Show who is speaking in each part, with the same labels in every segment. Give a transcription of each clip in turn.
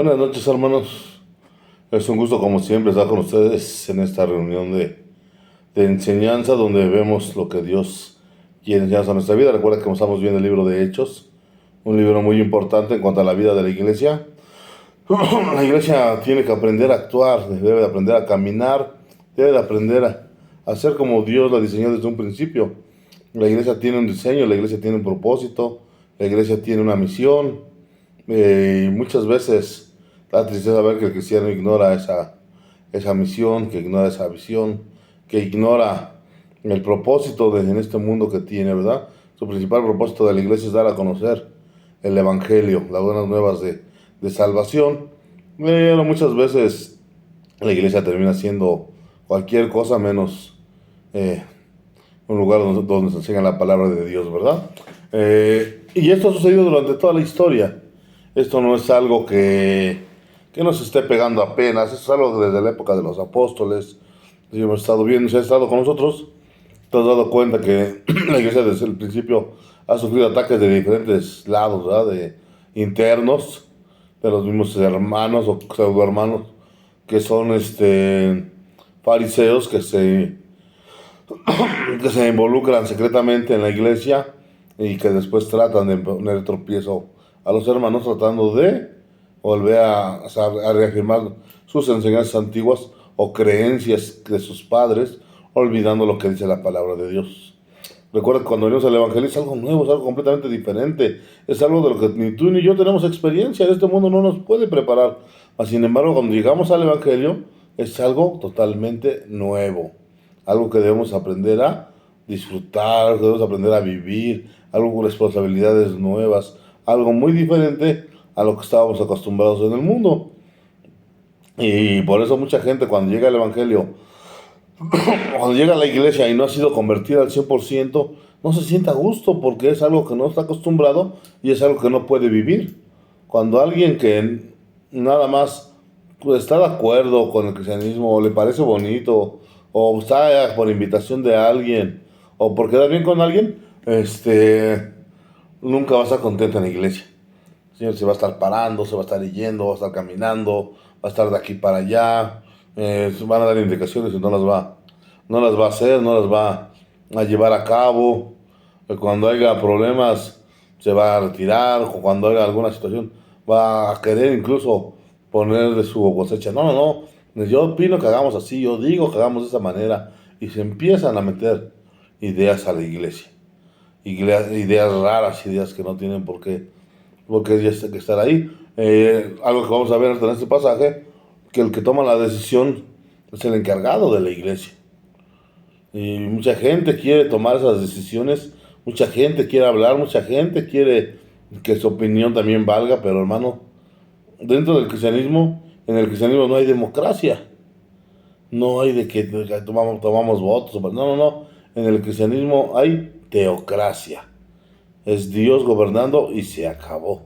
Speaker 1: Buenas noches, hermanos. Es un gusto, como siempre, estar con ustedes en esta reunión de enseñanza donde vemos lo que Dios quiere enseñarnos a nuestra vida. Recuerda que estamos viendo el libro de Hechos, un libro muy importante en cuanto a la vida de la iglesia. La iglesia tiene que aprender a actuar, debe de aprender a caminar, debe de aprender a ser como Dios la diseñó desde un principio. La iglesia tiene un diseño, la iglesia tiene un propósito, la iglesia tiene una misión. Y muchas veces da tristeza ver que el cristiano ignora esa misión, que ignora esa visión, que ignora el propósito en este mundo que tiene, ¿verdad? Su principal propósito de la iglesia es dar a conocer el Evangelio, las buenas nuevas de salvación. Pero muchas veces la iglesia termina siendo cualquier cosa menos eh, un lugar donde se enseña la palabra de Dios, ¿verdad? Y esto ha sucedido durante toda la historia. Esto no es algo que nos esté pegando apenas, es algo desde la época de los apóstoles. Si hemos estado viendo, si has estado con nosotros, te has dado cuenta que la iglesia desde el principio ha sufrido ataques de diferentes lados, ¿verdad? De internos, de los mismos hermanos o pseudo hermanos que son fariseos que se involucran secretamente en la iglesia y que después tratan de poner tropiezo a los hermanos tratando de volver a reafirmar sus enseñanzas antiguas o creencias de sus padres, olvidando lo que dice la palabra de Dios. Recuerda que cuando venimos al Evangelio es algo nuevo, es algo completamente diferente, es algo de lo que ni tú ni yo tenemos experiencia, en este mundo no nos puede preparar. Mas, sin embargo, cuando llegamos al Evangelio es algo totalmente nuevo, algo que debemos aprender a disfrutar, que debemos aprender a vivir, algo con responsabilidades nuevas, algo muy diferente a lo que estábamos acostumbrados en el mundo. Y por eso mucha gente cuando llega al Evangelio, cuando llega a la iglesia y no ha sido convertida al 100%, no se siente a gusto porque es algo que no está acostumbrado y es algo que no puede vivir. Cuando alguien que nada más pues, está de acuerdo con el cristianismo o le parece bonito o está por invitación de alguien o por quedar bien con alguien, nunca va a estar contento en la iglesia. El Señor se va a estar parando, se va a estar yendo, va a estar caminando, va a estar de aquí para allá. Van a dar indicaciones y no las va a hacer, no las va a llevar a cabo. Cuando haya problemas, se va a retirar. O cuando haya alguna situación, va a querer incluso poner de su cosecha. No, no, no. Yo opino que hagamos así, yo digo que hagamos de esa manera. Y se empiezan a meter ideas a la iglesia. Ideas raras, ideas que no tienen porque ya está que estar ahí. Algo que vamos a ver en este pasaje, que el que toma la decisión es el encargado de la iglesia. Y mucha gente quiere tomar esas decisiones, mucha gente quiere hablar, mucha gente quiere que su opinión también valga, pero hermano, dentro del cristianismo, en el cristianismo no hay democracia, no hay de que tomamos votos, no, no, no, en el cristianismo hay teocracia, es Dios gobernando y se acabó.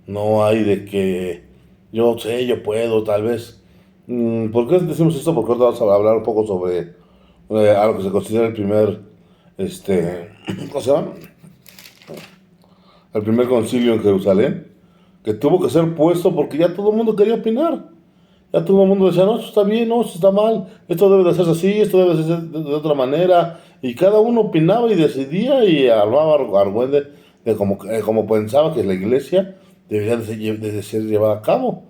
Speaker 1: No hay de que yo sé, yo puedo, tal vez. ¿Por qué decimos esto? Porque ahora vamos a hablar un poco sobre algo que se considera el primer, ¿cómo se llama? El primer concilio en Jerusalén, que tuvo que ser puesto porque ya todo el mundo quería opinar. Ya todo el mundo decía, no, esto está bien, no, esto está mal, esto debe de hacerse así, esto debe de ser de otra manera. Y cada uno opinaba y decidía y hablaba argüende de como pensaba que la iglesia debería de ser llevada a cabo.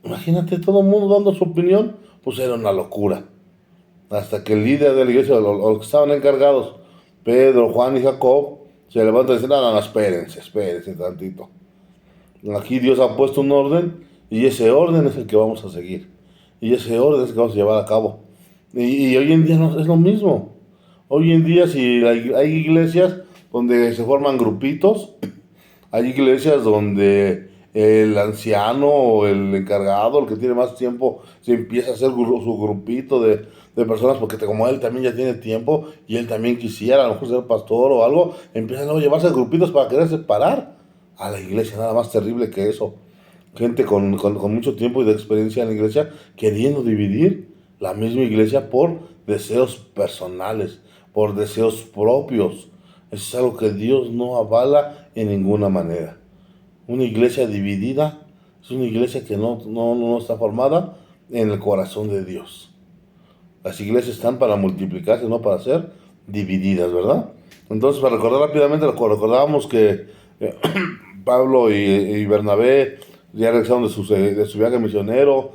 Speaker 1: Imagínate todo el mundo dando su opinión, pues era una locura. Hasta que el líder de la iglesia, o los que estaban encargados, Pedro, Juan y Jacob, se levantan y dicen, no, no, no, espérense tantito. Aquí Dios ha puesto un orden y ese orden es el que vamos a seguir. Y ese orden es el que vamos a llevar a cabo. Y hoy en día no, es lo mismo. Hoy en día si hay iglesias donde se forman grupitos, hay iglesias donde el anciano o el encargado, el que tiene más tiempo, se empieza a hacer su grupito de personas porque como él también ya tiene tiempo y él también quisiera a lo mejor ser pastor o algo, empiezan a llevarse grupitos para querer separar a la iglesia. Nada más terrible que eso. Gente con mucho tiempo y de experiencia en la iglesia queriendo dividir la misma iglesia por deseos personales, por deseos propios. Eso es algo que Dios no avala en ninguna manera. Una iglesia dividida Es una iglesia que no está formada en el corazón de Dios. Las iglesias están para multiplicarse, no para ser divididas, ¿verdad? Entonces, para recordar rápidamente, recordábamos que Pablo y Bernabé ya regresaron de su viaje misionero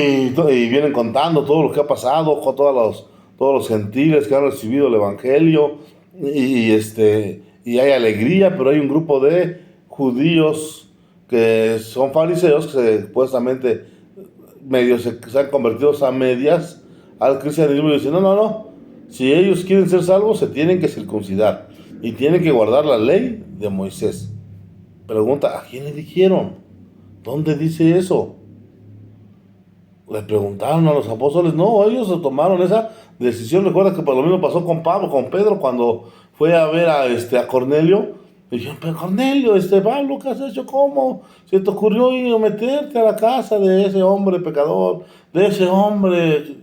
Speaker 1: y vienen contando todo lo que ha pasado con todos los gentiles que han recibido el evangelio y hay alegría, pero hay un grupo de judíos que son fariseos que supuestamente medio se han convertido a medias al cristianismo y dicen, no, si ellos quieren ser salvos se tienen que circuncidar y tienen que guardar la ley de Moisés. Pregunta, ¿a quién le dijeron? ¿Dónde dice eso? Le preguntaron a los apóstoles, no, ellos tomaron esa decisión. Recuerda que por lo mismo pasó con Pedro, cuando fue a ver a Cornelio. Le dijeron, pero Cornelio, Pablo, ¿qué has hecho? ¿Cómo se te ocurrió ir a meterte a la casa de ese hombre pecador, de ese hombre?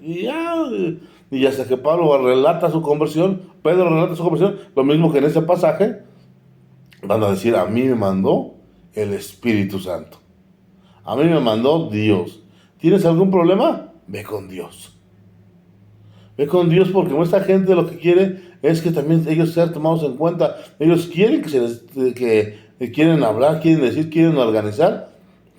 Speaker 1: Y hasta que Pablo relata su conversión, Pedro relata su conversión, lo mismo que en ese pasaje, van a decir, a mí me mandó el Espíritu Santo. A mí me mandó Dios. ¿Tienes algún problema? Ve con Dios. Ve con Dios porque esta gente lo que quiere es que también ellos sean tomados en cuenta. Ellos quieren que quieren hablar, quieren decir, quieren organizar,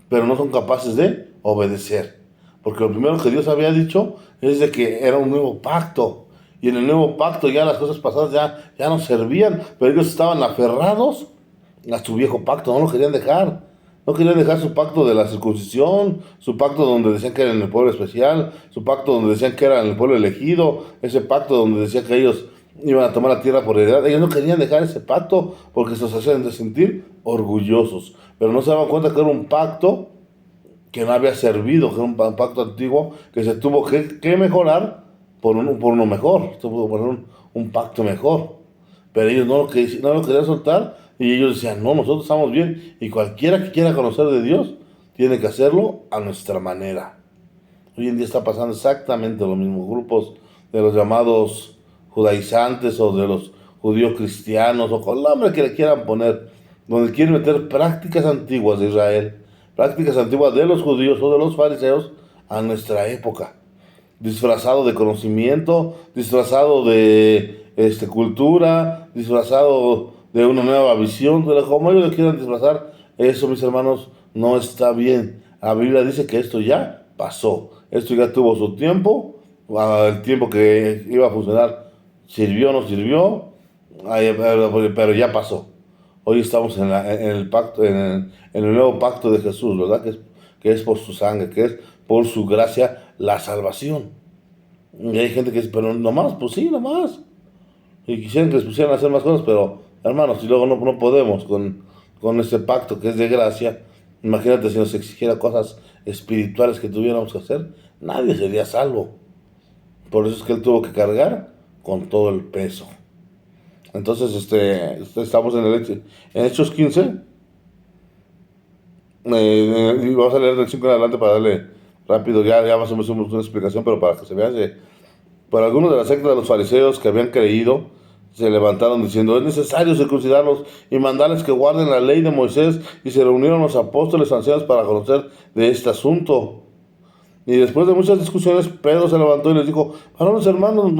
Speaker 1: pero no son capaces de obedecer. Porque lo primero que Dios había dicho es de que era un nuevo pacto. Y en el nuevo pacto ya las cosas pasadas ya no servían, pero ellos estaban aferrados a su viejo pacto, no lo querían dejar. No querían dejar su pacto de la circuncisión, su pacto donde decían que eran el pueblo especial, su pacto donde decían que eran el pueblo elegido, ese pacto donde decían que ellos iban a tomar la tierra por heredad. Ellos no querían dejar ese pacto porque se hacían de sentir orgullosos, pero no se daban cuenta que era un pacto que no había servido, que era un pacto antiguo que se tuvo que mejorar por uno mejor, tuvo que poner un pacto mejor. Pero ellos no lo querían soltar. Y ellos decían, no, nosotros estamos bien. Y cualquiera que quiera conocer de Dios, tiene que hacerlo a nuestra manera. Hoy en día está pasando exactamente lo mismo. Grupos de los llamados judaizantes o de los judíos cristianos o con el nombre que le quieran poner, donde quieren meter prácticas antiguas de Israel, prácticas antiguas de los judíos o de los fariseos a nuestra época. Disfrazado de conocimiento, disfrazado de cultura, disfrazado de una nueva visión, de como ellos le quieran disfrazar. Eso, mis hermanos, no está bien. La Biblia dice que esto ya pasó, esto ya tuvo su tiempo, el tiempo que iba a funcionar sirvió o no sirvió, pero ya pasó. Hoy estamos en el pacto, en el nuevo pacto de Jesús, ¿verdad? Que es por su sangre, que es por su gracia la salvación. Y hay gente que dice, pero nomás, pues sí, nomás. Y quisieran que les pusieran a hacer más cosas, pero hermanos, si luego no podemos con ese pacto que es de gracia, imagínate si nos exigiera cosas espirituales que tuviéramos que hacer, nadie sería salvo. Por eso es que él tuvo que cargar con todo el peso. Entonces, estamos en Hechos 15. Y vamos a leer del 5 en adelante para darle rápido, ya más o menos una explicación, pero para que se vea que por algunos de la secta de los fariseos que habían creído, se levantaron diciendo, es necesario circuncidarlos y mandarles que guarden la ley de Moisés, y se reunieron los apóstoles ancianos para conocer de este asunto. Y después de muchas discusiones, Pedro se levantó y les dijo, varones hermanos,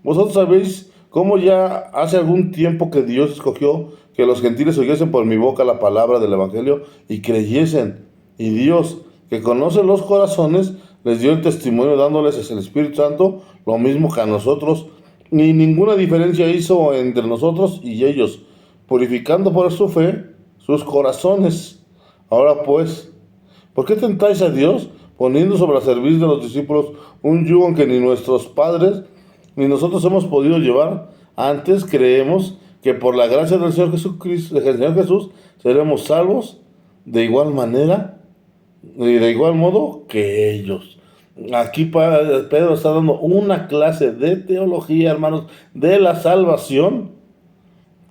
Speaker 1: vosotros sabéis cómo ya hace algún tiempo que Dios escogió que los gentiles oyesen por mi boca la palabra del evangelio y creyesen. Y Dios, que conoce los corazones, les dio el testimonio dándoles el Espíritu Santo, lo mismo que a nosotros, ni ninguna diferencia hizo entre nosotros y ellos, purificando por su fe sus corazones. Ahora pues, ¿por qué tentáis a Dios, poniendo sobre la cerviz de los discípulos un yugo en que ni nuestros padres ni nosotros hemos podido llevar? Antes creemos que por la gracia del Señor Jesús seremos salvos de igual manera y de igual modo que ellos. Aquí Pedro está dando una clase de teología, hermanos, de la salvación,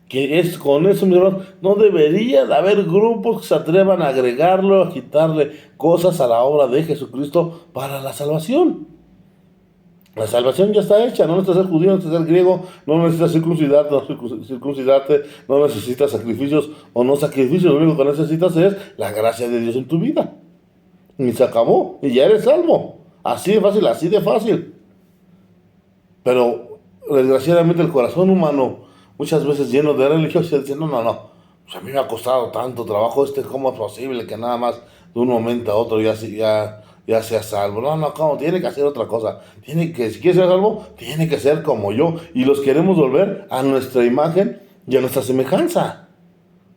Speaker 1: que es con eso, mis hermanos, no debería de haber grupos que se atrevan a agregarlo, a quitarle cosas a la obra de Jesucristo para la salvación. La salvación ya está hecha, no necesitas ser judío, no necesitas ser griego, no necesitas circuncidarte, no necesitas sacrificios o no sacrificios, lo único que necesitas es la gracia de Dios en tu vida. Y se acabó, y ya eres salvo. Así de fácil, así de fácil. Pero desgraciadamente el corazón humano, muchas veces lleno de religiosidad, dice, no, pues a mí me ha costado tanto trabajo, ¿cómo es posible que nada más de un momento a otro ya sea salvo? No, ¿cómo? Tiene que hacer otra cosa. Si quiere ser salvo, tiene que ser como yo. Y los queremos volver a nuestra imagen y a nuestra semejanza.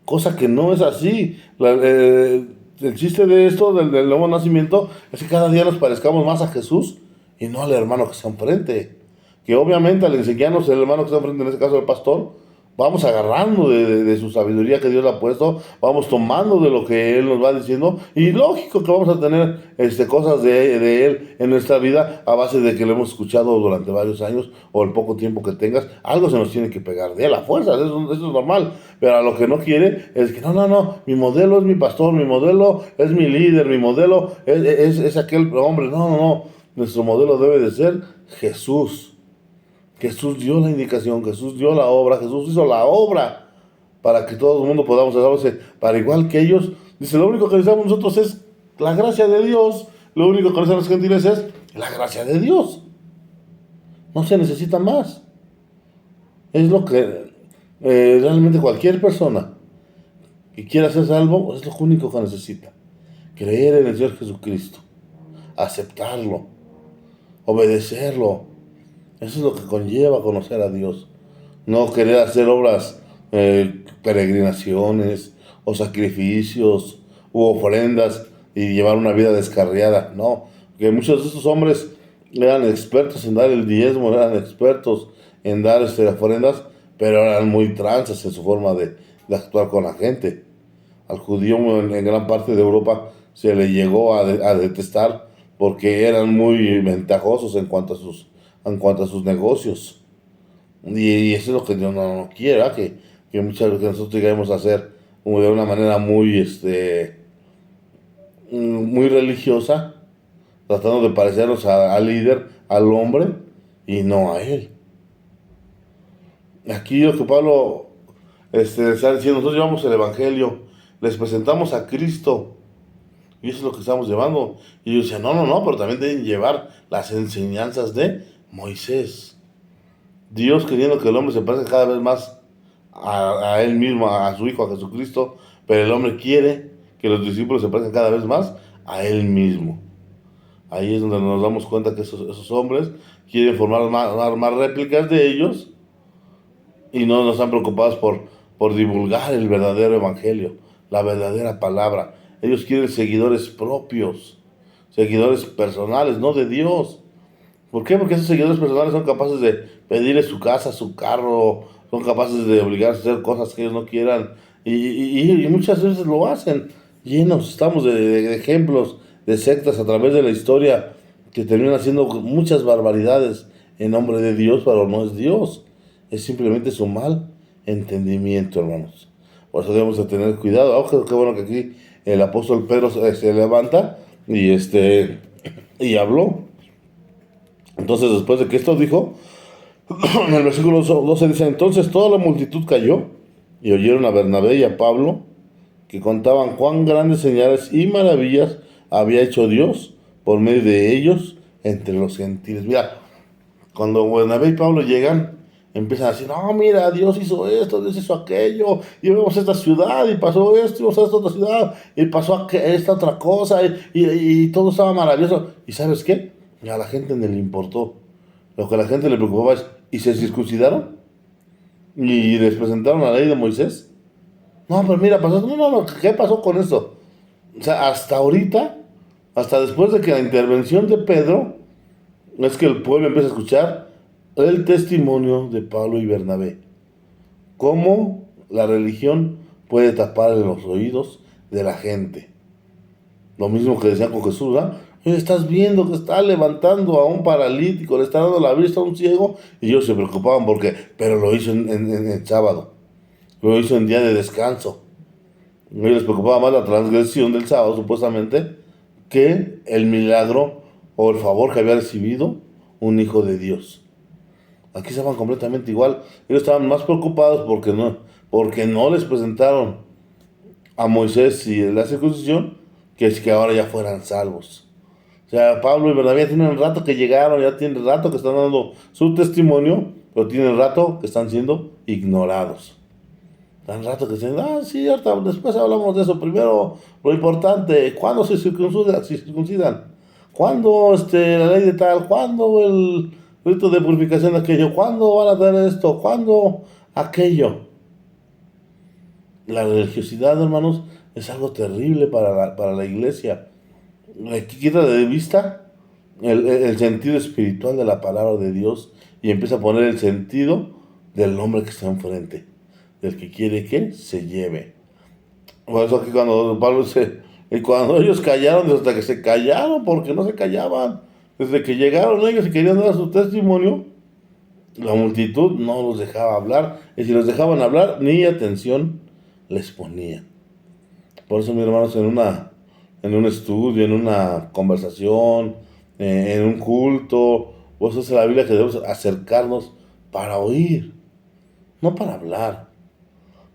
Speaker 1: Cosa que no es así. El chiste de esto, del nuevo nacimiento, es que cada día nos parezcamos más a Jesús y no al hermano que está enfrente. Que obviamente al enseñarnos el hermano que está enfrente, en este caso el pastor, vamos agarrando de su sabiduría que Dios le ha puesto, vamos tomando de lo que Él nos va diciendo, y lógico que vamos a tener cosas de Él en nuestra vida a base de que lo hemos escuchado durante varios años o el poco tiempo que tengas. Algo se nos tiene que pegar de Él a fuerza, eso es normal, pero a lo que no quiere es que no, mi modelo es mi pastor, mi modelo es mi líder, mi modelo es aquel hombre. No, nuestro modelo debe de ser Jesús. Jesús dio la indicación, Jesús dio la obra, Jesús hizo la obra para que todo el mundo podamos salvarse. Para igual que ellos, dice, lo único que necesitamos nosotros es la gracia de Dios. Lo único que necesitan los gentiles es la gracia de Dios. No se necesita más. Es lo que realmente cualquier persona que quiera ser salvo, es lo único que necesita. Creer en el Señor Jesucristo, aceptarlo, obedecerlo. Eso es lo que conlleva conocer a Dios. No querer hacer obras, peregrinaciones o sacrificios u ofrendas y llevar una vida descarriada. No, que muchos de estos hombres eran expertos en dar el diezmo, eran expertos en dar ofrendas, pero eran muy tranzas en su forma de actuar con la gente. Al judío en gran parte de Europa se le llegó a detestar porque eran muy ventajosos en cuanto a sus negocios. Y eso es lo que Dios no quiere, ¿verdad? Que muchas veces nosotros lleguemos a hacer como de una manera muy religiosa, tratando de parecernos al líder, al hombre, y no a él. Aquí lo que Pablo está diciendo, nosotros llevamos el Evangelio, les presentamos a Cristo, y eso es lo que estamos llevando. Y yo decía, no, pero también deben llevar las enseñanzas de Moisés. Dios queriendo que el hombre se parezca cada vez más a él mismo, a su Hijo, a Jesucristo, pero el hombre quiere que los discípulos se parezcan cada vez más a él mismo. Ahí es donde nos damos cuenta que esos hombres quieren formar más réplicas de ellos y no están preocupados por divulgar el verdadero evangelio, la verdadera palabra. Ellos quieren seguidores propios, seguidores personales, no de Dios. ¿Por qué? Porque esos seguidores personales son capaces de pedirle su casa, su carro, son capaces de obligarse a hacer cosas que ellos no quieran. Y muchas veces lo hacen. Llenos estamos de ejemplos de sectas a través de la historia que terminan haciendo muchas barbaridades en nombre de Dios, pero no es Dios. Es simplemente su mal entendimiento, hermanos. Por eso debemos de tener cuidado. Oh, qué bueno que aquí el apóstol Pedro se levanta y habló. Entonces, después de que esto dijo, en el versículo 12 dice, entonces toda la multitud cayó y oyeron a Bernabé y a Pablo que contaban cuán grandes señales y maravillas había hecho Dios por medio de ellos entre los gentiles. Mira, cuando Bernabé y Pablo llegan, empiezan a decir, no, mira, Dios hizo esto, Dios hizo aquello, y vemos esta ciudad, y pasó esto, y vamos a esta otra ciudad, y pasó esta otra cosa, y todo estaba maravilloso. ¿Y sabes qué? A la gente no le importó. Lo que a la gente le preocupaba es, ¿y se circuncidaron? ¿Y les presentaron la ley de Moisés? No, pero mira, pasó, no, ¿qué pasó con esto? O sea, hasta ahorita, hasta después de que la intervención de Pedro, es que el pueblo empieza a escuchar el testimonio de Pablo y Bernabé. Cómo la religión puede tapar los oídos de la gente. Lo mismo que decían con Jesús, ¿verdad? Estás viendo que está levantando a un paralítico, le está dando la vista a un ciego, y ellos se preocupaban pero lo hizo en sábado, lo hizo en día de descanso. A ellos les preocupaba más la transgresión del sábado, supuestamente, que el milagro o el favor que había recibido un hijo de Dios. Aquí estaban completamente igual. Ellos estaban más preocupados porque no les presentaron a Moisés y la circuncisión, que es que ahora ya fueran salvos. O sea, Pablo y Bernabé tienen rato que llegaron, ya tienen rato que están dando su testimonio, pero tienen rato que están siendo ignorados. Tan rato que dicen, sí, ahorita, después hablamos de eso. Primero, lo importante, ¿cuándo se circuncidan? ¿Cuándo la ley de tal? ¿Cuándo el rito de purificación de aquello? ¿Cuándo van a dar esto? ¿Cuándo aquello? La religiosidad, hermanos, es algo terrible para la iglesia. Quita de vista el sentido espiritual de la palabra de Dios y empieza a poner el sentido del hombre que está enfrente, del que quiere que se lleve. Por eso aquí cuando Pablo dice, y cuando ellos callaron, hasta que se callaron, porque no se callaban, desde que llegaron ellos y querían dar su testimonio, la multitud no los dejaba hablar, y si los dejaban hablar, ni atención les ponían. Por eso, mis hermanos, en un estudio, en una conversación, en un culto, pues es la Biblia que debemos acercarnos para oír, no para hablar.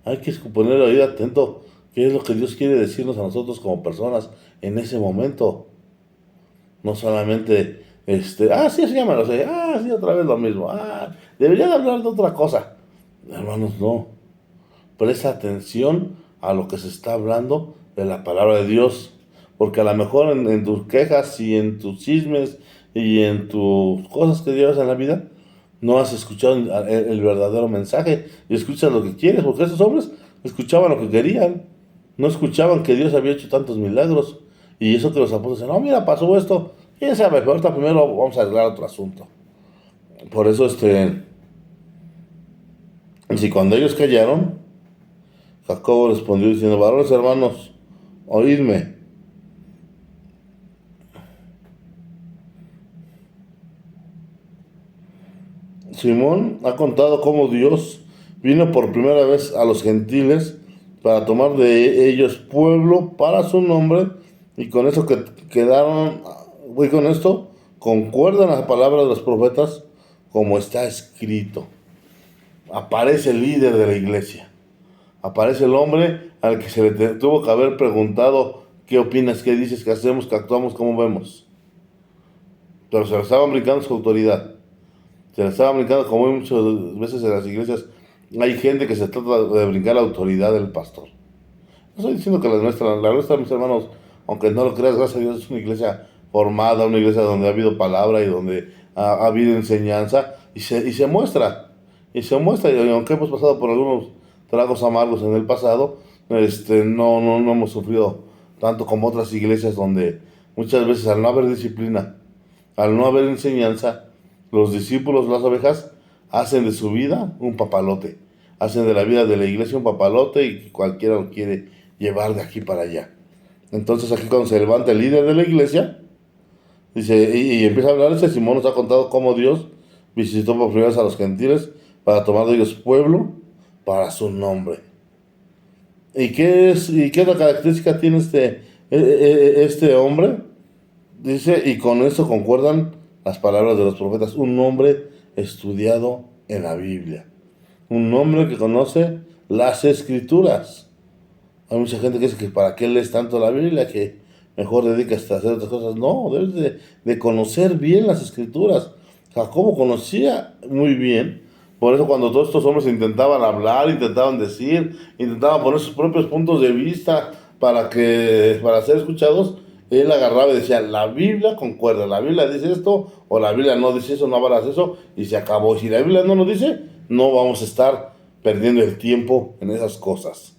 Speaker 1: Hay que poner el oído atento, qué es lo que Dios quiere decirnos a nosotros como personas en ese momento. No solamente, sí, eso ya me lo sé, sí, otra vez lo mismo, debería de hablar de otra cosa. Hermanos, no. Presta atención a lo que se está hablando de la palabra de Dios, porque a lo mejor en tus quejas y en tus chismes y en tus cosas que llevas en la vida, no has escuchado el verdadero mensaje y escuchas lo que quieres, porque esos hombres escuchaban lo que querían, no escuchaban que Dios había hecho tantos milagros. Y eso que los apóstoles dicen, no, mira, pasó esto, quién sabe, pero ahorita primero vamos a arreglar otro asunto. Por eso, si cuando ellos callaron, Jacobo respondió diciendo, varones hermanos, oídme. Simón ha contado cómo Dios vino por primera vez a los gentiles para tomar de ellos pueblo para su nombre, y con eso y con esto concuerdan las palabras de los profetas como está escrito. Aparece el líder de la iglesia, aparece el hombre al que se le tuvo que haber preguntado, ¿qué opinas? ¿Qué dices? ¿Qué hacemos? ¿Qué actuamos? ¿Cómo vemos? Pero se le estaban brincando su autoridad. Se le estaba brincando, como muchas veces en las iglesias hay gente que se trata de brincar la autoridad del pastor. No estoy diciendo que la nuestra, mis hermanos, aunque no lo creas, gracias a Dios, es una iglesia formada, una iglesia donde ha habido palabra y donde ha habido enseñanza, y se muestra, y aunque hemos pasado por algunos tragos amargos en el pasado, no hemos sufrido tanto como otras iglesias donde muchas veces al no haber disciplina, al no haber enseñanza, los discípulos, las ovejas, hacen de su vida un papalote. Hacen de la vida de la iglesia un papalote y cualquiera lo quiere llevar de aquí para allá. Entonces aquí cuando se levanta el líder de la iglesia, dice, y empieza a hablar, Simón nos ha contado cómo Dios visitó por primera vez a los gentiles para tomar de ellos pueblo para su nombre. ¿Y qué es la característica tiene este hombre? Dice, y con esto concuerdan las palabras de los profetas, un hombre estudiado en la Biblia, un hombre que conoce las escrituras. Hay mucha gente que dice que para qué lees tanto la Biblia, que mejor dedicas a hacer otras cosas. No, debes de conocer bien las escrituras. Jacobo conocía muy bien, por eso cuando todos estos hombres intentaban hablar, intentaban decir, intentaban poner sus propios puntos de vista para ser escuchados, él agarraba y decía, la Biblia concuerda, la Biblia dice esto, o la Biblia no dice eso, no hablas eso, y se acabó. Y si la Biblia no lo dice, no vamos a estar perdiendo el tiempo en esas cosas.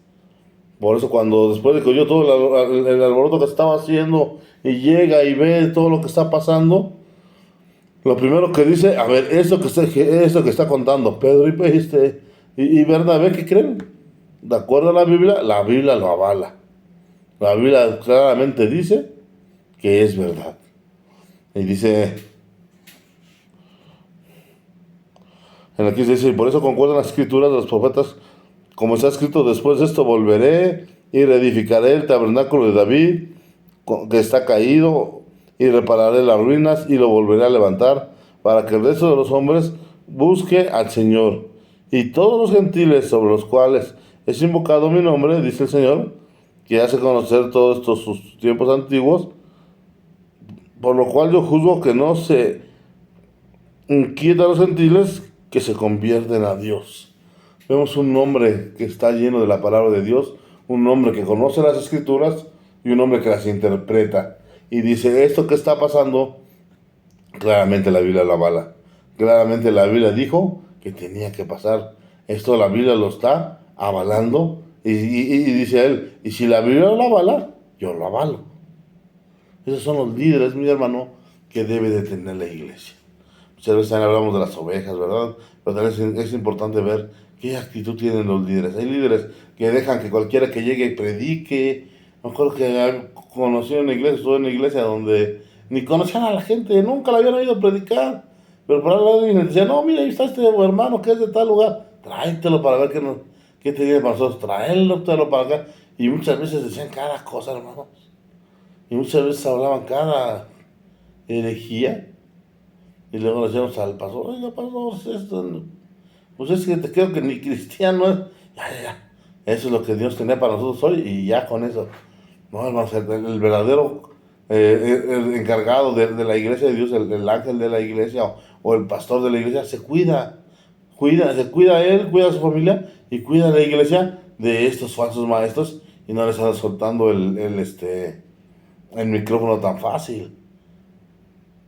Speaker 1: Por eso cuando después de que oyó todo el alboroto que estaba haciendo, y llega y ve todo lo que está pasando, lo primero que dice, a ver, esto que está contando Pedro y Bernabé, ¿qué creen? De acuerdo a la Biblia lo avala. La Biblia claramente dice que es verdad. Y dice, en la que dice, y por eso concuerdan las escrituras de los profetas, como está escrito, después de esto volveré y reedificaré el tabernáculo de David, que está caído, y repararé las ruinas y lo volveré a levantar para que el resto de los hombres busque al Señor. Y todos los gentiles sobre los cuales es invocado mi nombre, dice el Señor, que hace conocer todos estos sus tiempos antiguos, por lo cual yo juzgo que no se inquieta a los gentiles, que se convierten a Dios. Vemos un hombre que está lleno de la palabra de Dios, un hombre que conoce las Escrituras y un hombre que las interpreta. Y dice, esto que está pasando, claramente la Biblia lo avala. Claramente la Biblia dijo que tenía que pasar. Esto la Biblia lo está avalando. Y dice él, y si la Biblia lo avala, yo lo avalo. Esos son los líderes, mi hermano, que debe de tener la iglesia. Muchas veces también hablamos de las ovejas, ¿verdad? Pero también es importante ver qué actitud tienen los líderes. Hay líderes que dejan que cualquiera que llegue y predique. Me acuerdo que conocí una iglesia, estuve en una iglesia donde ni conocían a la gente, nunca la habían oído predicar. Pero por ahí alguien decía, no, mira, ahí está este hermano que es de tal lugar, tráetelo para ver qué te dice para nosotros, tráelo para acá. Y muchas veces decían cada cosa, hermanos. Y muchas veces hablaban cada herejía. Y luego le decíamos al pastor, oiga, pastor, pues es que te creo que ni cristiano es. Ya. Eso es lo que Dios tenía para nosotros hoy y ya con eso. No, hermanos, el verdadero el encargado de la iglesia de Dios, el ángel de la iglesia o el pastor de la iglesia, se cuida a él, cuida a su familia y cuida a la iglesia de estos falsos maestros y no les anda soltando el micrófono tan fácil.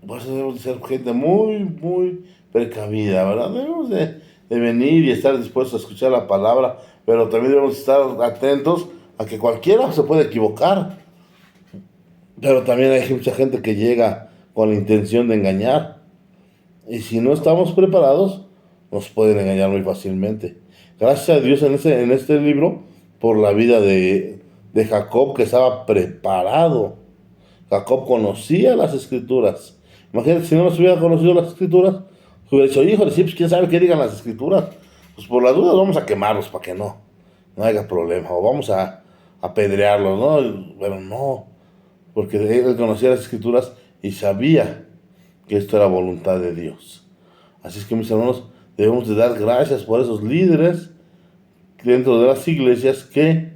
Speaker 1: Por eso debemos de ser gente muy, muy precavida, ¿verdad? Debemos de venir y estar dispuestos a escuchar la palabra, pero también debemos estar atentos a que cualquiera se puede equivocar. Pero también hay mucha gente que llega con la intención de engañar. Y si no estamos preparados, nos pueden engañar muy fácilmente. Gracias a Dios en este libro, por la vida de Jacob, que estaba preparado. Jacob conocía las Escrituras. Imagínate, si no nos hubiera conocido las Escrituras, hubiera dicho, híjole, sí, pues quién sabe qué digan las Escrituras. Pues por las dudas vamos a quemarlos para que no haya problema. O vamos a apedrearlos, ¿no? Pero no, porque él conocía las Escrituras y sabía que esto era voluntad de Dios. Así es que, mis hermanos, debemos de dar gracias por esos líderes dentro de las iglesias que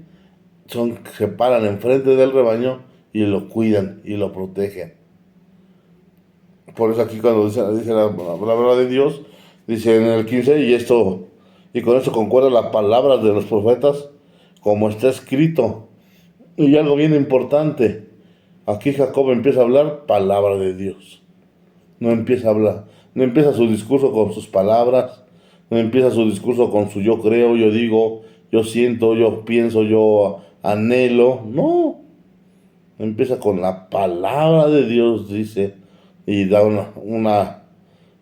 Speaker 1: se paran enfrente del rebaño y lo cuidan y lo protegen. Por eso aquí cuando dice la palabra de Dios, dice en el 15, y con esto concuerda las palabras de los profetas, como está escrito. Y algo bien importante, aquí Jacob empieza a hablar palabra de Dios. No empieza su discurso con sus palabras, no empieza su discurso con su yo creo, yo digo, yo siento, yo pienso, yo anhelo. No, empieza con la palabra de Dios, dice, y da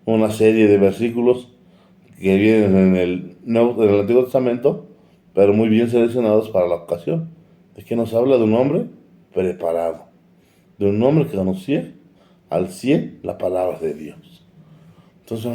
Speaker 1: una serie de versículos que vienen en el Antiguo Testamento, pero muy bien seleccionados para la ocasión. Es que nos habla de un hombre preparado, de un hombre que conocía al 100 la palabra de Dios. Entonces,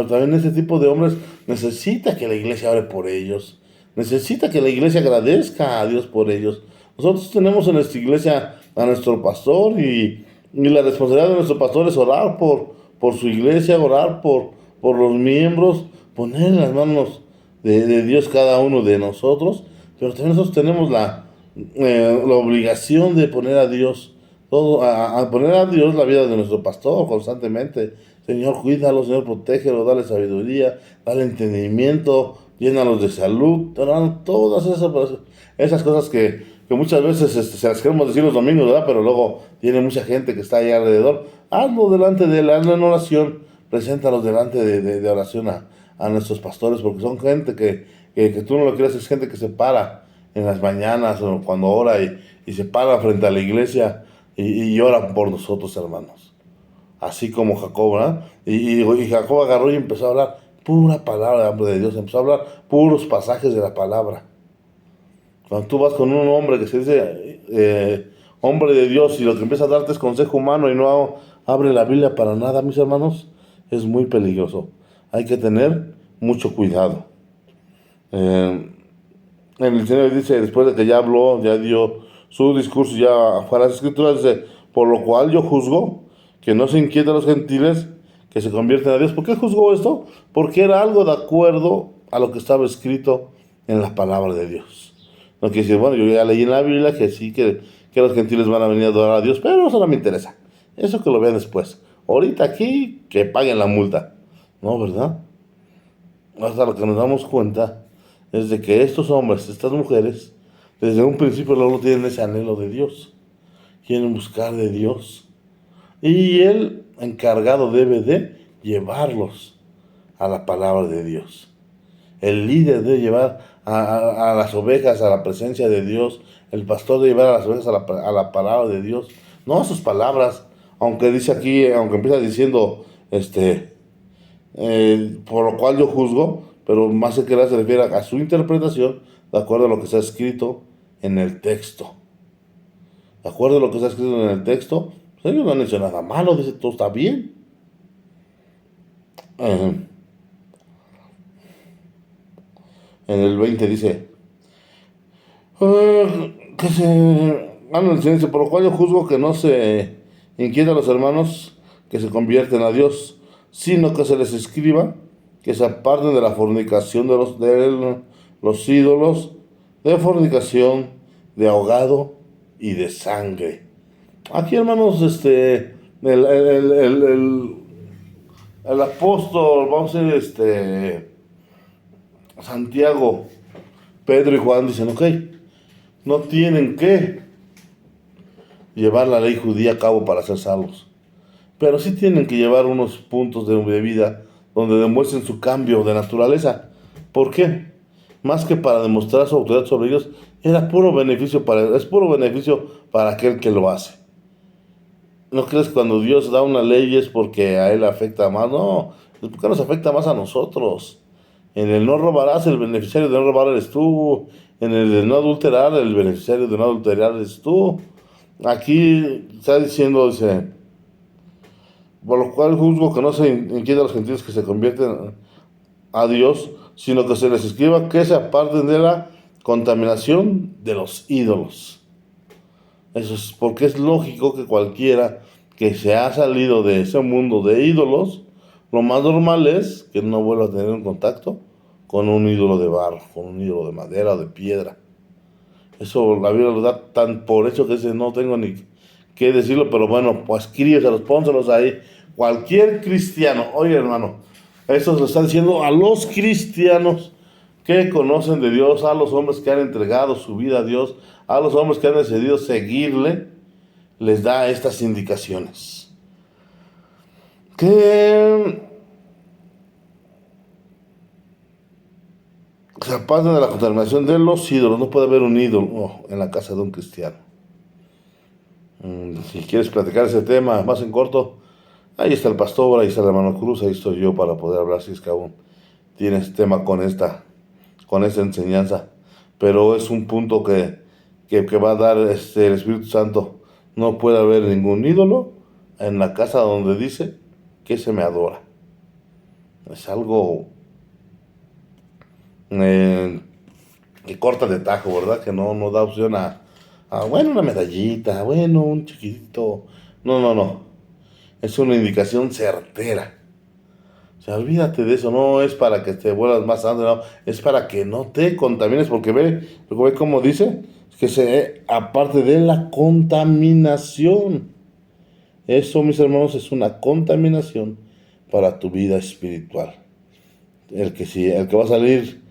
Speaker 1: también ese tipo de hombres necesita que la iglesia ore por ellos, necesita que la iglesia agradezca a Dios por ellos. Nosotros tenemos en nuestra iglesia a nuestro pastor y la responsabilidad de nuestro pastor es orar por su iglesia, orar por los miembros, poner en las manos de Dios cada uno de nosotros, pero también nosotros tenemos la obligación de poner a Dios, a poner a Dios la vida de nuestro pastor constantemente. Señor, cuídalo, Señor, protégelo, dale sabiduría, dale entendimiento, llénalos de salud, todas esas cosas que muchas veces se las queremos decir los domingos, ¿verdad? Pero luego tiene mucha gente que está ahí alrededor. Hazlo delante de él, hazlo en oración, preséntalos delante de oración a nuestros pastores, porque son gente que tú no lo creas, es gente que se para en las mañanas o cuando ora y se para frente a la iglesia y ora por nosotros, hermanos. Así como Jacob, ¿verdad? Y Jacob agarró y empezó a hablar pura palabra de Dios, empezó a hablar puros pasajes de la palabra. Cuando tú vas con un hombre que se dice hombre de Dios y lo que empieza a darte es consejo humano y no abre la Biblia para nada, mis hermanos, es muy peligroso. Hay que tener mucho cuidado. El Señor dice, después de que ya habló, ya dio su discurso, ya fue a las Escrituras, dice, por lo cual yo juzgo que no se inquieten los gentiles, que se convierten a Dios. ¿Por qué juzgó esto? Porque era algo de acuerdo a lo que estaba escrito en la palabra de Dios. No quiere decir, bueno, yo ya leí en la Biblia que sí, que los gentiles van a venir a adorar a Dios, pero eso no me interesa. Eso que lo vean después. Ahorita aquí, que paguen la multa. No, ¿verdad? Hasta lo que nos damos cuenta es de que estos hombres, estas mujeres, desde un principio luego tienen ese anhelo de Dios. Quieren buscar de Dios. Y Él, encargado, debe de llevarlos a la palabra de Dios. El líder debe llevar a las ovejas a la presencia de Dios. El pastor debe llevar a las ovejas a la palabra de Dios. No a sus palabras. Aunque dice aquí, aunque empieza diciendo, por lo cual yo juzgo, pero más que nada se refiere a su interpretación de acuerdo a lo que está escrito en el texto. De acuerdo a lo que está escrito en el texto, pues ellos no han hecho nada malo, dice, todo está bien. En el 20 dice, que se habla el silencio, por lo cual yo juzgo que no se inquieta a los hermanos que se convierten a Dios, sino que se les escriba que se aparten de la fornicación de los ídolos, de fornicación, de ahogado y de sangre. Aquí, hermanos, el apóstol, vamos a decir, Santiago, Pedro y Juan dicen, ok, no tienen que llevar la ley judía a cabo para ser salvos, pero sí tienen que llevar unos puntos de vida donde demuestren su cambio de naturaleza. ¿Por qué? Más que para demostrar su autoridad sobre ellos, es puro beneficio para aquel que lo hace. ¿No crees que cuando Dios da una ley es porque a él afecta más? No, es porque nos afecta más a nosotros. En el no robarás, el beneficiario de no robar eres tú. En el de no adulterar, el beneficiario de no adulterar eres tú. Aquí está diciendo, dice, por lo cual juzgo que no se inquieta a los gentiles que se convierten a Dios, sino que se les escriba que se aparten de la contaminación de los ídolos. Eso es porque es lógico que cualquiera que se ha salido de ese mundo de ídolos, lo más normal es que no vuelva a tener un contacto con un ídolo de barro, con un ídolo de madera o de piedra. Eso la Biblia lo da tan por hecho que dice, no tengo ni qué decirlo, pero bueno, pues escríbeselos, pónselos ahí. Cualquier cristiano, oye hermano, eso se está diciendo a los cristianos que conocen de Dios, a los hombres que han entregado su vida a Dios, a los hombres que han decidido seguirle, les da estas indicaciones. Que se aparten de la contaminación de los ídolos. No puede haber un ídolo en la casa de un cristiano. Si quieres platicar ese tema más en corto, ahí está el pastor, ahí está el hermano Cruz, ahí estoy yo para poder hablar si es que aún tienes tema con esta enseñanza. Pero es un punto que va a dar el Espíritu Santo. No puede haber ningún ídolo en la casa donde dice que se me adora. Es algo que corta de tajo, ¿verdad? Que no da opción bueno, una medallita, bueno, un chiquitito. No. Es una indicación certera. O sea, olvídate de eso, no es para que te vuelvas más santo, no, es para que no te contamines, porque ve como dice, que aparte de la contaminación, eso, mis hermanos, es una contaminación para tu vida espiritual. El que va a salir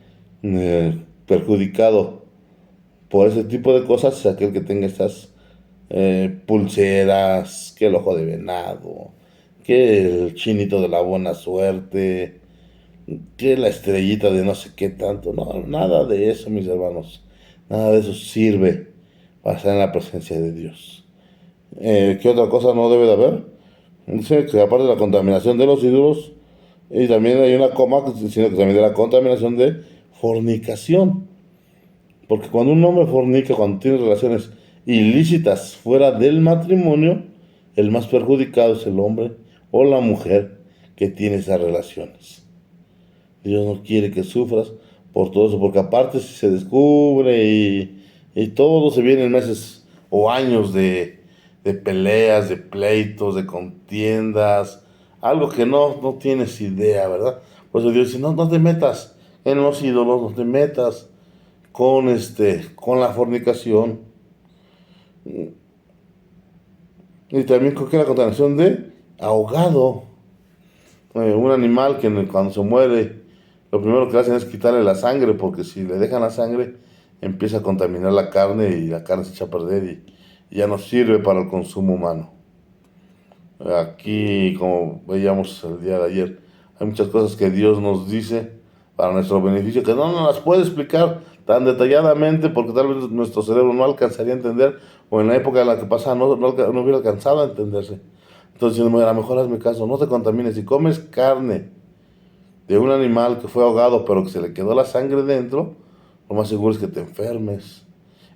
Speaker 1: perjudicado por ese tipo de cosas es aquel que tenga estas pulseras, que el ojo de venado, que el chinito de la buena suerte, que la estrellita de no sé qué tanto. No, nada de eso, mis hermanos. Nada de eso sirve para estar en la presencia de Dios. ¿Qué otra cosa no debe de haber? Dice que aparte de la contaminación de los ídolos, y también hay una coma diciendo que también de la contaminación de fornicación. Porque cuando un hombre fornica, cuando tiene relaciones ilícitas fuera del matrimonio, el más perjudicado es el hombre o la mujer que tiene esas relaciones. Dios no quiere que sufras por todo eso, porque aparte si se descubre y todo se vienen meses o años de peleas, de pleitos, de contiendas, algo que no tienes idea, ¿verdad? Por eso Dios dice, no te metas en los ídolos, no te metas con la fornicación. Y también con que la contaminación de ahogado. Un animal que cuando se muere, lo primero que hacen es quitarle la sangre, porque si le dejan la sangre, empieza a contaminar la carne y la carne se echa a perder y ya no sirve para el consumo humano. Aquí, como veíamos el día de ayer, hay muchas cosas que Dios nos dice para nuestro beneficio, que no nos las puede explicar tan detalladamente, porque tal vez nuestro cerebro no alcanzaría a entender, o en la época en la que pasaba no hubiera alcanzado a entenderse. Entonces, a lo mejor hazme caso, no te contamines. Si comes carne de un animal que fue ahogado, pero que se le quedó la sangre dentro, lo más seguro es que te enfermes.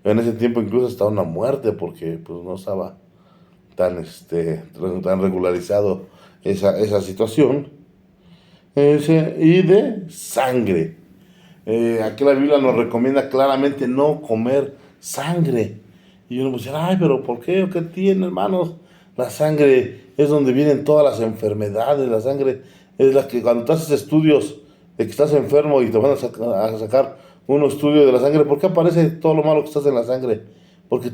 Speaker 1: En ese tiempo incluso hasta una muerte, porque pues no estaba tan regularizado esa situación. Y de sangre. Aquí la Biblia nos recomienda claramente no comer sangre. Y uno dice, ay, pero ¿por qué? ¿O qué tiene, hermanos? La sangre es donde vienen todas las enfermedades. La sangre es la que cuando tú haces estudios de que estás enfermo y te van a sacar un estudio de la sangre, ¿por qué aparece todo lo malo que estás en la sangre? Porque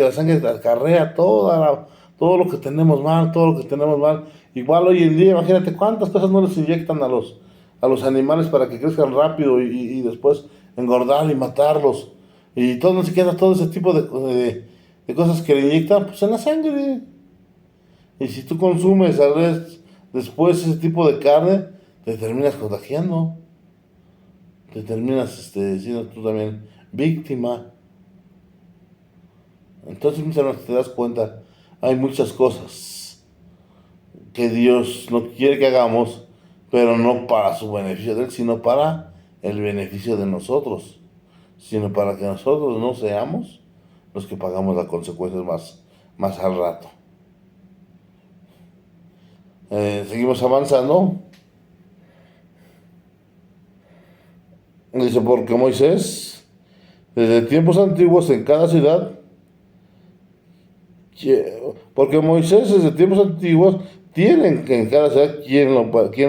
Speaker 1: la sangre acarrea todo lo que tenemos mal, todo lo que tenemos mal. Igual hoy en día, imagínate cuántas cosas no les inyectan a los animales para que crezcan rápido y después engordar y matarlos. Y todo no se queda todo ese tipo de cosas que le inyectan pues en la sangre. Y si tú consumes después ese tipo de carne, te terminas contagiando. Te terminas siendo tú también víctima. Entonces, mis hermanos, te das cuenta, hay muchas cosas que Dios no quiere que hagamos, pero no para su beneficio de Él, sino para el beneficio de nosotros, sino para que nosotros no seamos los que pagamos las consecuencias más al rato. Seguimos avanzando. Dice, porque Moisés, desde tiempos antiguos en cada ciudad, porque Moisés desde tiempos antiguos tienen que en cada ciudad quien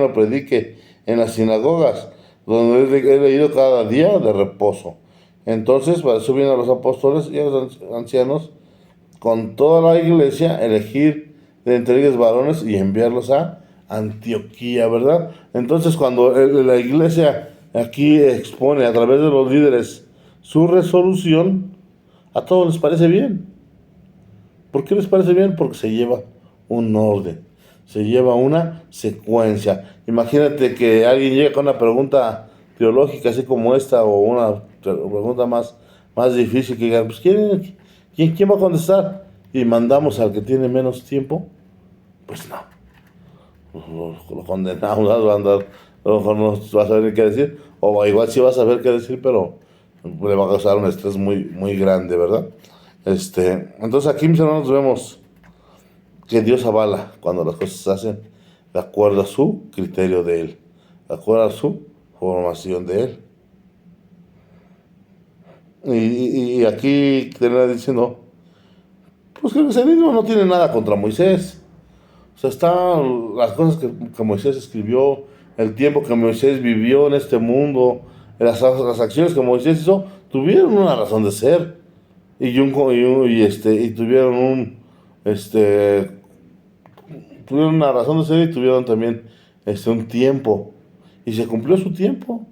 Speaker 1: lo predique en las sinagogas, donde es leído cada día de reposo. Entonces, para eso vienen a los apóstoles y a los ancianos con toda la iglesia, elegir de entre ellos varones y enviarlos a Antioquía, ¿verdad? Entonces, cuando la iglesia aquí expone a través de los líderes su resolución, a todos les parece bien. ¿Por qué les parece bien? Porque se lleva un orden, se lleva una secuencia. Imagínate que alguien llega con una pregunta teológica así como esta o una pregunta más difícil que digan, pues ¿quién va a contestar? Y mandamos al que tiene menos tiempo, pues no. Lo condenamos, va a andar, a lo mejor no va a saber qué decir, o igual sí va a saber qué decir, pero le va a causar un estrés muy grande, ¿verdad? Entonces aquí, mis hermanos, vemos que Dios avala cuando las cosas se hacen de acuerdo a su criterio de Él, de acuerdo a su formación de Él. Y aquí termina diciendo, pues que el cristianismo no tiene nada contra Moisés. O sea, están las cosas que Moisés escribió, el tiempo que Moisés vivió en este mundo, las acciones que Moisés hizo, tuvieron una razón de ser. Y tuvieron este, tuvieron una razón de ser y tuvieron también un tiempo. Y se cumplió su tiempo.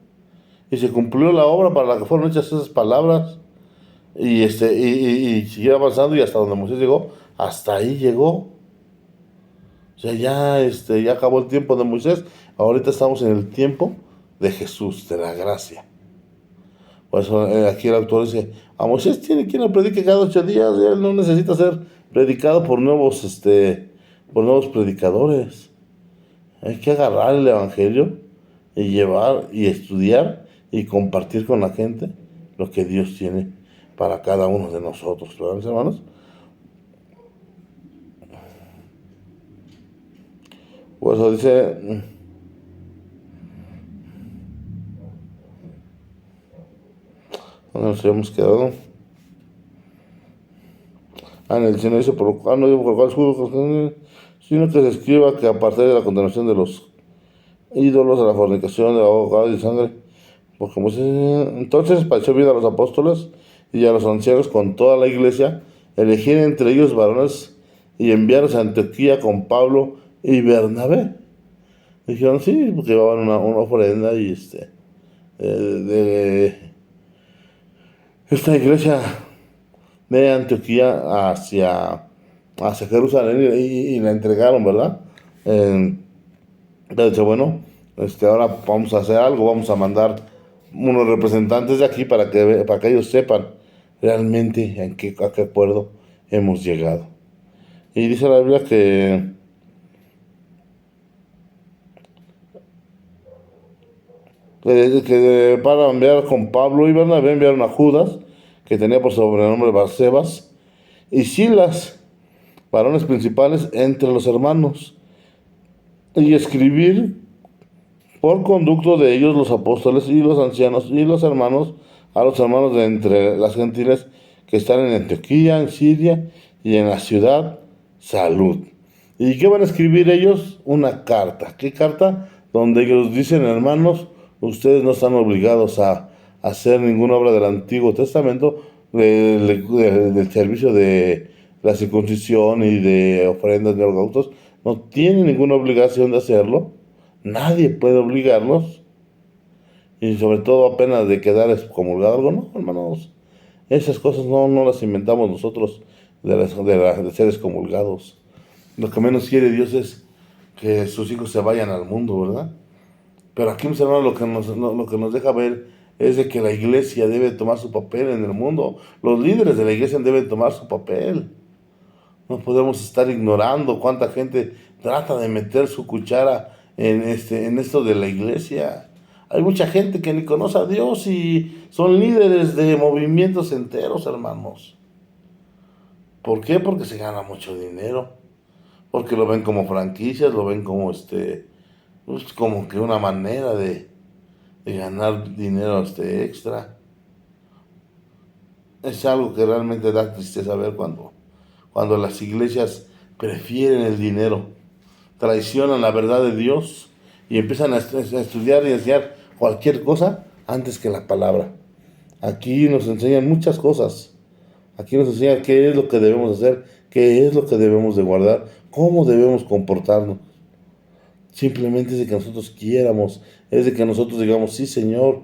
Speaker 1: Y se cumplió la obra para la que fueron hechas esas palabras. Y siguió avanzando y hasta donde Moisés llegó, hasta ahí llegó. O sea, ya acabó el tiempo de Moisés. Ahorita estamos en el tiempo de Jesús, de la gracia. Por eso aquí el autor dice, a Moisés tiene quien lo predique cada 8 días. Y él no necesita ser predicado por nuevos predicadores. Hay que agarrar el evangelio y llevar y estudiar y compartir con la gente lo que Dios tiene para cada uno de nosotros, ¿verdad, mis hermanos? Por eso dice, ¿dónde nos habíamos quedado? en el servicio por lo cual no digo por lo cual juzgo, sino que se escriba que aparte de la condenación de los ídolos, de la fornicación, de abogado y de sangre, pues como entonces pareció bien a los apóstoles y a los ancianos con toda la iglesia, elegir entre ellos varones y enviarlos a Antioquía con Pablo y Bernabé. Dijeron sí, porque llevaban una ofrenda y de esta iglesia de Antioquía hacia Jerusalén y la entregaron, ¿verdad? Entonces, bueno, ahora vamos a hacer algo, vamos a mandar unos representantes de aquí para que ellos sepan realmente a qué acuerdo hemos llegado. Y dice la Biblia que para enviar con Pablo y Bernabé enviaron a Judas, que tenía por sobrenombre Barsebas, y Silas, varones principales entre los hermanos, y escribir por conducto de ellos los apóstoles y los ancianos y los hermanos, a los hermanos de entre las gentiles que están en Antioquía, en Siria y en la ciudad, salud. ¿Y qué van a escribir ellos? Una carta. ¿Qué carta? Donde ellos dicen, hermanos, ustedes no están obligados a hacer ninguna obra del Antiguo Testamento, del servicio de la circuncisión y de ofrendas de holocaustos. No tienen ninguna obligación de hacerlo. Nadie puede obligarlos. Y sobre todo apenas de quedar excomulgado algo, no, hermanos. Esas cosas no las inventamos nosotros de ser excomulgados. Lo que menos quiere Dios es que sus hijos se vayan al mundo, ¿verdad? Pero aquí, mis hermanos, lo que nos deja ver es de que la iglesia debe tomar su papel en el mundo. Los líderes de la iglesia deben tomar su papel. No podemos estar ignorando cuánta gente trata de meter su cuchara en esto de la iglesia. Hay mucha gente que ni conoce a Dios y son líderes de movimientos enteros, hermanos. ¿Por qué? Porque se gana mucho dinero. Porque lo ven como franquicias, lo ven como pues como que una manera de ganar dinero extra. Es algo que realmente da tristeza ver cuando las iglesias prefieren el dinero, traicionan la verdad de Dios y empiezan a estudiar y enseñar cualquier cosa antes que la palabra. Aquí nos enseñan muchas cosas. Aquí nos enseñan qué es lo que debemos hacer, qué es lo que debemos de guardar, cómo debemos comportarnos. Simplemente es de que nosotros quiéramos, es de que nosotros digamos, sí, Señor,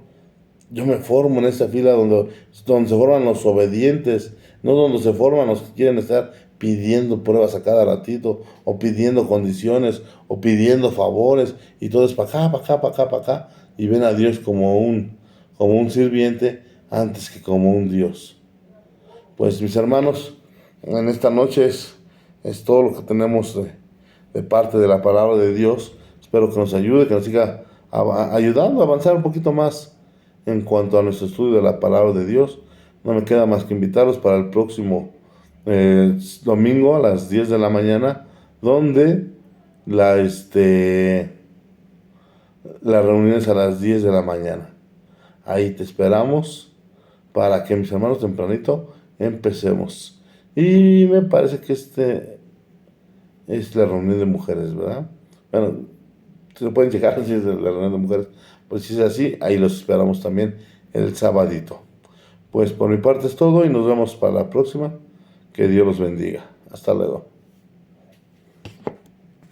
Speaker 1: yo me formo en esta fila donde se forman los obedientes, no donde se forman los que quieren estar pidiendo pruebas a cada ratito, o pidiendo condiciones, o pidiendo favores, y todo es para acá, para acá, para acá, para acá, y ven a Dios como un sirviente antes que como un Dios. Pues mis hermanos, en esta noche es todo lo que tenemos de parte de la palabra de Dios. Espero que nos ayude, que nos siga ayudando a avanzar un poquito más en cuanto a nuestro estudio de la palabra de Dios. No me queda más que invitarlos para el próximo domingo a las 10 de la mañana, donde la reunión es a las 10 de la mañana. Ahí te esperamos para que mis hermanos tempranito empecemos. Y me parece que es la reunión de mujeres, ¿verdad? Bueno, se lo pueden checar si es la reunión de mujeres. Pues si es así, ahí los esperamos también el sabadito. Pues por mi parte es todo y nos vemos para la próxima. Que Dios los bendiga. Hasta luego.